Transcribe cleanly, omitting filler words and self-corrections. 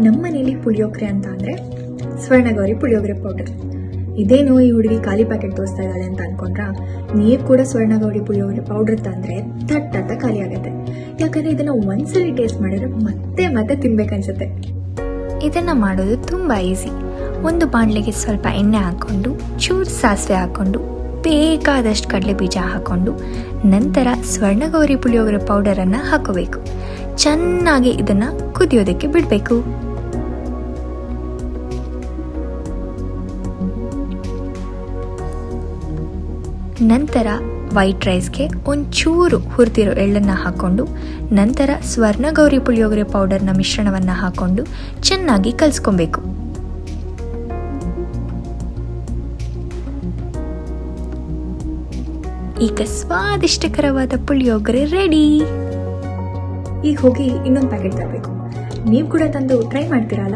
ನಮ್ಮ ಮನೇಲಿ ಪುಳಿಯೋಗರೆ ಅಂತ ಅಂದರೆ ಸ್ವರ್ಣಗೌರಿ ಪುಳಿಯೋಗರೆ ಪೌಡರ್. ಇದೇನೋ ಈ ಹುಡುಗಿ ಖಾಲಿ ಪ್ಯಾಕೆಟ್ ತೋರಿಸ್ತಾ ಇದ್ದಾಳೆ ಅಂತ ಅನ್ಕೊಂಡ್ರ, ನೀವು ಕೂಡ ಸ್ವರ್ಣಗೌರಿ ಪುಳಿಯೋಗರೆ ಪೌಡರ್ ತಂದರೆ ತಟ್ಟಂತ ಖಾಲಿ ಆಗುತ್ತೆ. ಯಾಕಂದರೆ ಇದನ್ನು ಒಂದ್ಸಲಿ ಟೇಸ್ಟ್ ಮಾಡಿದ್ರೆ ಮತ್ತೆ ಮತ್ತೆ ತಿನ್ಬೇಕನ್ಸುತ್ತೆ. ಇದನ್ನು ಮಾಡೋದು ತುಂಬ ಈಸಿ. ಒಂದು ಬಾಣಲೆಗೆ ಸ್ವಲ್ಪ ಎಣ್ಣೆ ಹಾಕ್ಕೊಂಡು, ಚೂರು ಸಾಸಿವೆ ಹಾಕ್ಕೊಂಡು, ಬೇಕಾದಷ್ಟು ಕಡಲೆ ಬೀಜ ಹಾಕ್ಕೊಂಡು, ನಂತರ ಸ್ವರ್ಣಗೌರಿ ಪುಳಿಯೋಗರೆ ಪೌಡರನ್ನು ಹಾಕೋಬೇಕು. ಚೆನ್ನಾಗಿ ಇದನ್ನು ಕುದಿಯೋದಕ್ಕೆ ಬಿಡಬೇಕು. ನಂತರ ವೈಟ್ ರೈಸ್ಗೆ ಒಂಚೂರು ಹುರಿದಿರೋ ಎಳ್ಳನ್ನು ಹಾಕ್ಕೊಂಡು, ನಂತರ ಸ್ವರ್ಣಗೌರಿ ಪುಳಿಯೋಗರೆ ಪೌಡರ್ನ ಮಿಶ್ರಣವನ್ನು ಹಾಕ್ಕೊಂಡು ಚೆನ್ನಾಗಿ ಕಲಿಸ್ಕೊಬೇಕು. ಈಗ ಸ್ವಾದಿಷ್ಟಕರವಾದ ಪುಳಿಯೋಗರೆ ರೆಡಿ. ಈಗ ಹೋಗಿ ಇನ್ನೊಂದು ಪ್ಯಾಕೆಟ್ ತರಬೇಕು. ನೀವು ಕೂಡ ತಂದು ಟ್ರೈ ಮಾಡ್ತೀರಲ್ಲ.